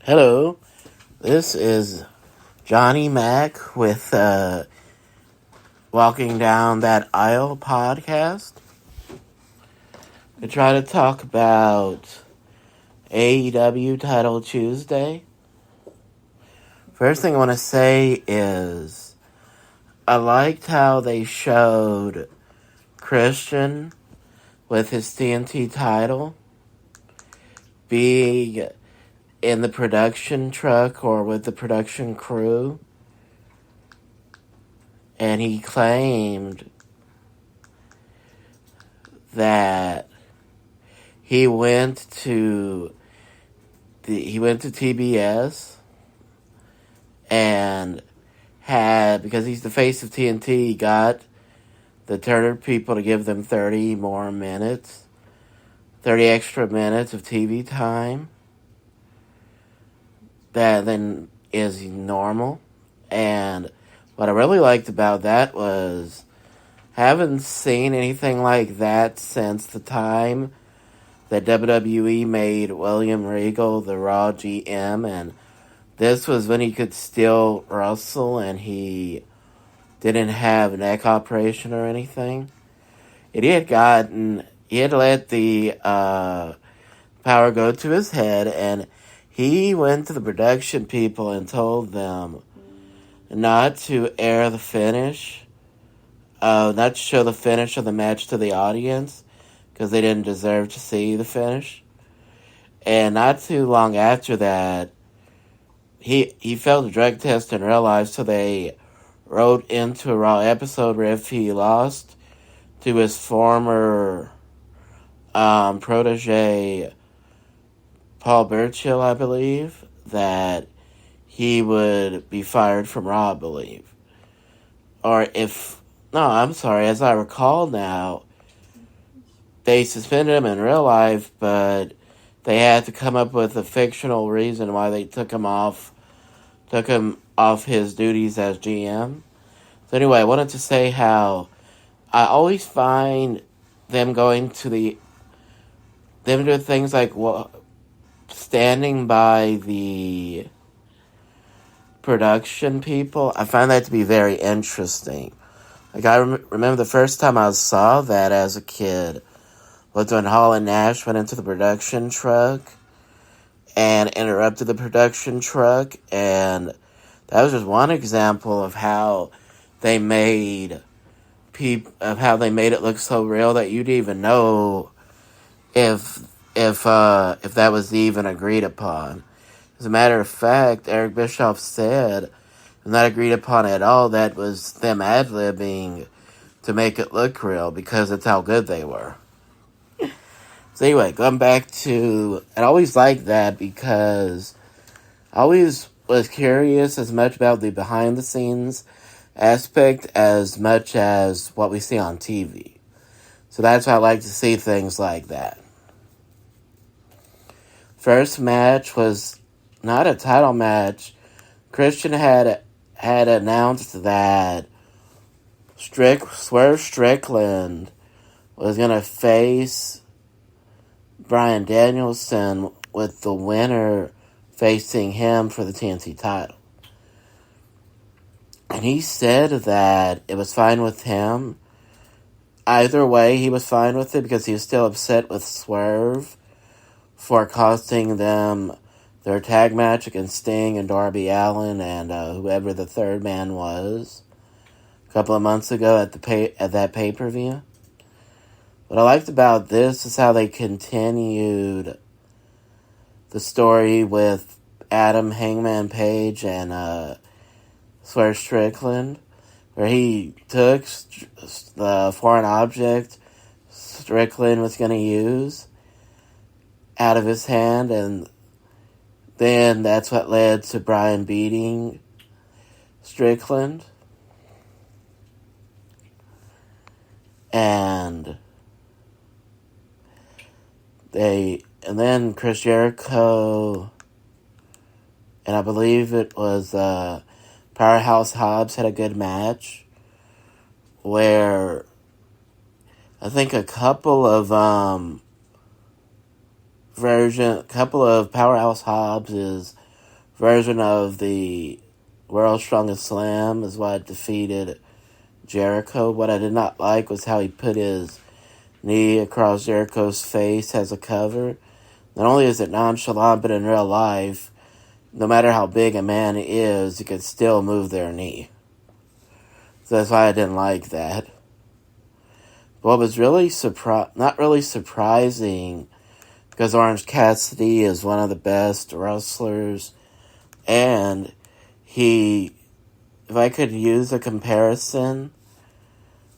Hello, this is Johnny Mac with Walking Down That Aisle podcast. We try to talk about AEW Title Tuesday. First thing I want to say is I liked how they showed Christian with his TNT title being in the production truck or with the production crew, and he claimed that he went to TBS and because he's the face of TNT, he got the Turner people to give them 30 extra minutes of TV time that then is normal. And what I really liked about that was haven't seen anything like that since the time that WWE made William Regal the Raw GM, and this was when he could still wrestle and he didn't have a neck operation or anything. He had let the power go to his head, and he went to the production people and told them not to air the finish, not to show the finish of the match to the audience, because they didn't deserve to see the finish. And not too long after that, he failed a drug test in real life, so they wrote into a Raw episode where if he lost to his former protege, Paul Burchill, I believe, that he would be fired from Raw, I believe. As I recall now, they suspended him in real life, but they had to come up with a fictional reason why they took him off his duties as GM. So anyway, I wanted to say how I always find them doing things like standing by the production people. I find that to be very interesting. Like, I remember the first time I saw that as a kid was when Hall and Nash went into the production truck and interrupted the production truck, and that was just one example of how they made it look so real that you'd even know if that was even agreed upon. As a matter of fact, Eric Bischoff said it was not agreed upon at all. That was them ad-libbing to make it look real because that's how good they were. So anyway, going back to, I always liked that because I always was curious as much about the behind-the-scenes aspect as much as what we see on TV. So that's why I like to see things like that. First match was not a title match. Christian had announced that Swerve Strickland was going to face Bryan Danielson, with the winner facing him for the TNT title. And he said that it was fine with him. Either way, he was fine with it because he was still upset with Swerve for costing them their tag match against Sting and Darby Allin and whoever the third man was a couple of months ago at that pay-per-view. What I liked about this is how they continued the story with Adam Hangman Page and Swerve Strickland, where he took the foreign object Strickland was going to use out of his hand, and then that's what led to Bryan beating Strickland. And then Chris Jericho, and I believe it was Powerhouse Hobbs, had a good match where I think a couple of Powerhouse Hobbs' version of the World's Strongest Slam is what defeated Jericho. What I did not like was how he put his knee across Jericho's face as a cover. Not only is it nonchalant, but in real life, no matter how big a man is, you can still move their knee. So that's why I didn't like that. What was really not really surprising, because Orange Cassidy is one of the best wrestlers, and if I could use a comparison,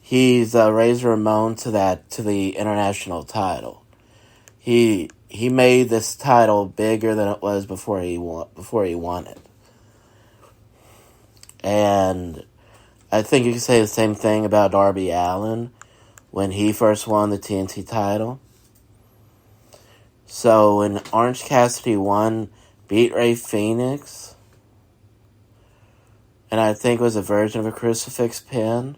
he's Razor Ramon to the international title. He made this title bigger than it was before he won it. And I think you could say the same thing about Darby Allin when he first won the TNT title. So when Orange Cassidy beat Rey Fenix, and I think it was a version of a crucifix pin,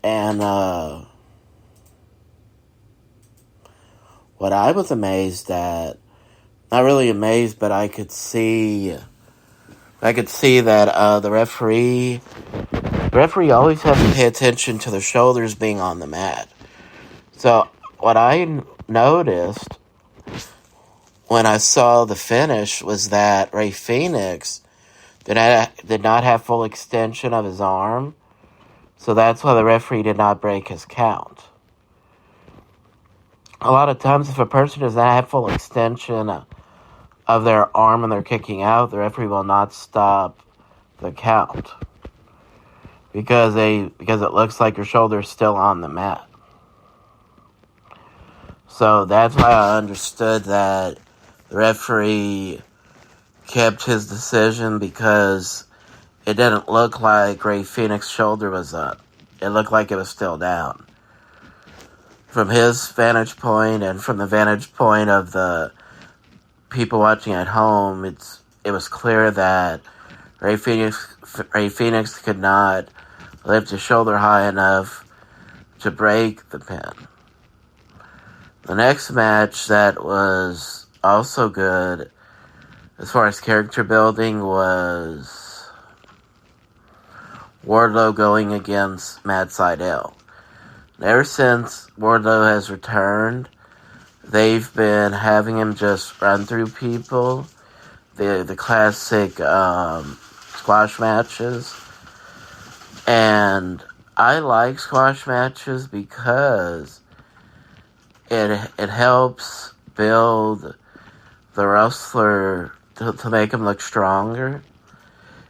and what I was amazed at, not really amazed, but I could see that the referee always has to pay attention to the shoulders being on the mat. So what I noticed when I saw the finish was that Rey Fenix did not have full extension of his arm, so that's why the referee did not break his count. A lot of times, if a person does not have full extension of their arm and they're kicking out, the referee will not stop the count because it looks like your shoulder is still on the mat. So that's why I understood that the referee kept his decision, because it didn't look like Rey Fenix's shoulder was up. It looked like it was still down. From his vantage point and from the vantage point of the people watching at home, it was clear that Rey Fenix could not lift his shoulder high enough to break the pin. The next match that was also good as far as character building was Wardlow going against Matt Sydal. Ever since Wardlow has returned, they've been having him just run through people, the classic squash matches. And I like squash matches because it helps build the wrestler to make him look stronger.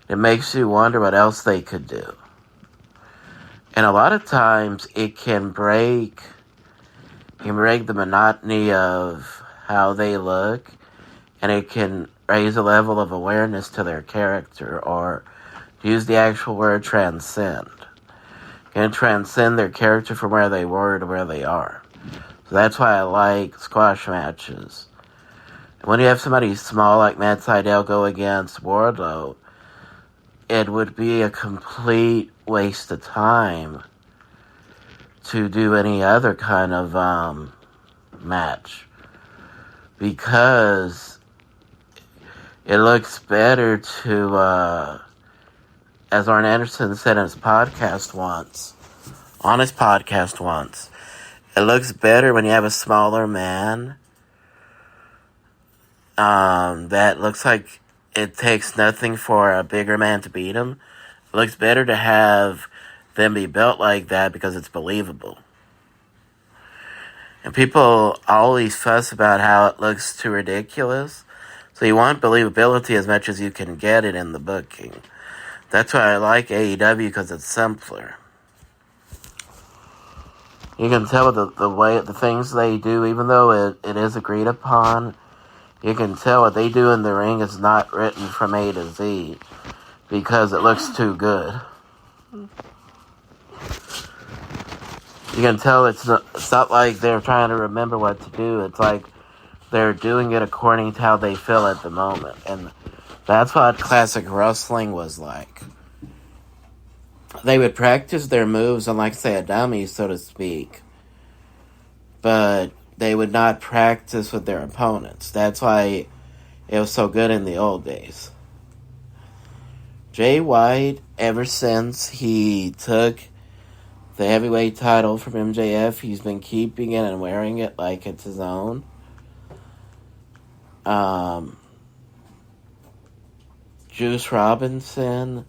It makes you wonder what else they could do. And a lot of times it can break the monotony of how they look, and it can raise a level of awareness to their character, or to use the actual word, transcend. It can transcend their character from where they were to where they are. So that's why I like squash matches. When you have somebody small like Matt Sydal go against Wardlow, it would be a complete waste of time to do any other kind of match, because it looks better to, as Arn Anderson said on his podcast once, it looks better when you have a smaller man that looks like it takes nothing for a bigger man to beat him. It looks better to have them be built like that because it's believable. And people always fuss about how it looks too ridiculous. So you want believability as much as you can get it in the booking. That's why I like AEW, because it's simpler. You can tell the things they do, even though it is agreed upon, you can tell what they do in the ring is not written from A to Z, because it looks too good. You can tell it's not like they're trying to remember what to do. It's like they're doing it according to how they feel at the moment. And that's what classic wrestling was like. They would practice their moves on, like, say, a dummy, so to speak. But they would not practice with their opponents. That's why it was so good in the old days. Jay White, ever since he took the heavyweight title from MJF, he's been keeping it and wearing it like it's his own. Juice Robinson,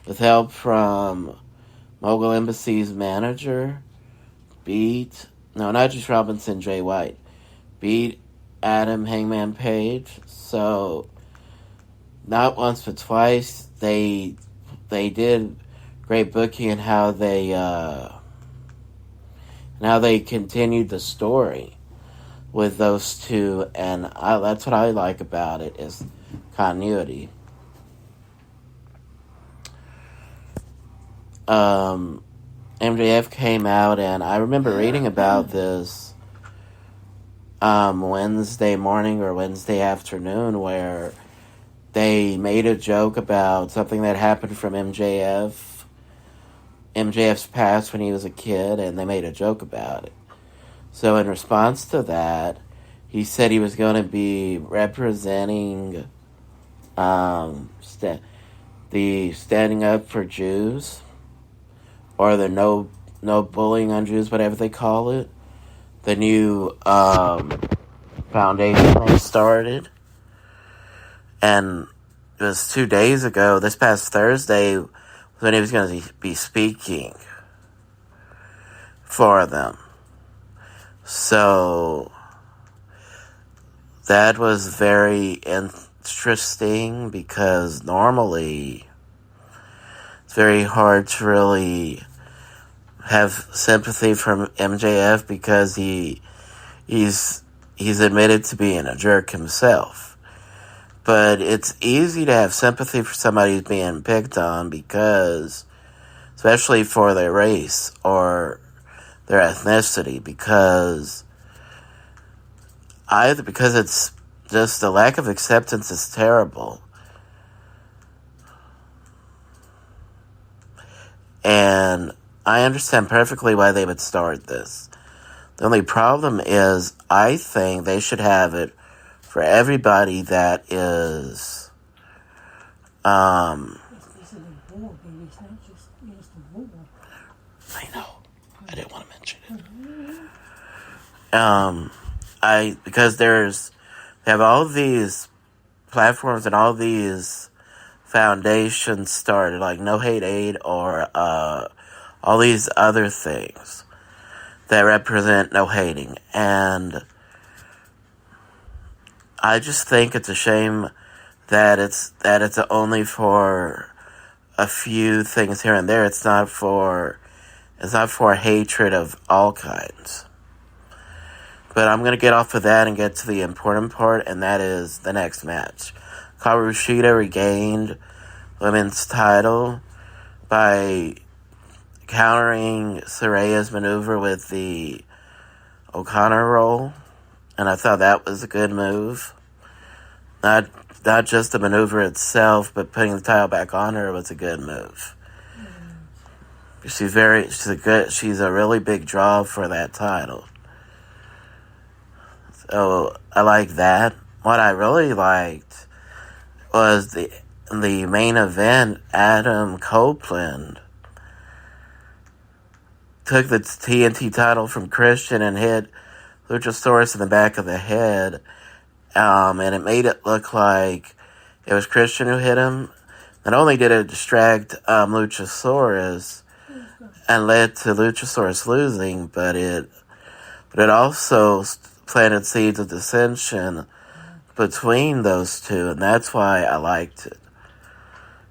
with help from Mogul Embassy's manager, not Juice Robinson, Jay White, beat Adam Hangman Page. So, not once but twice, they did great booking in how they continued the story with those two, and that's what I like about it, is continuity. MJF came out, and I remember reading about this Wednesday morning or Wednesday afternoon, where they made a joke about something that happened from MJF's past when he was a kid, and they made a joke about it. So in response to that, he said he was going to be representing the Standing Up for Jews, or the no bullying on Jews, whatever they call it, the new foundation they started. And it was 2 days ago, this past Thursday, when he was going to be speaking for them. So that was very interesting, because normally it's very hard to really have sympathy from MJF, because he's admitted to being a jerk himself. But it's easy to have sympathy for somebody who's being picked on, because, especially for their race or their ethnicity, because it's just the lack of acceptance is terrible. And I understand perfectly why they would start this. The only problem is, I think they should have it for everybody that is, I know. I didn't want to mention it. Because they have all these platforms and all these foundations started, like No Hate Aid, or all these other things that represent no hating. And I just think it's a shame that it's only for a few things here and there. It's not for hatred of all kinds. But I'm going to get off of that and get to the important part, and that is the next match. Kaoru Shida regained women's title by countering Saraya's maneuver with the O'Connor roll, and I thought that was a good move. Not just the maneuver itself, but putting the title back on her was a good move. She's a really big draw for that title. So I like that. What I really liked was the main event. Adam Copeland took the TNT title from Christian and hit Luchasaurus in the back of the head. And it made it look like it was Christian who hit him. Not only did it distract Luchasaurus and led to Luchasaurus losing, but it also planted seeds of dissension between those two, and that's why I liked it.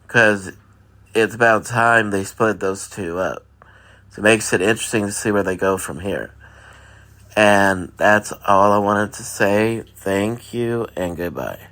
Because it's about time they split those two up. So it makes it interesting to see where they go from here. And that's all I wanted to say. Thank you, and goodbye.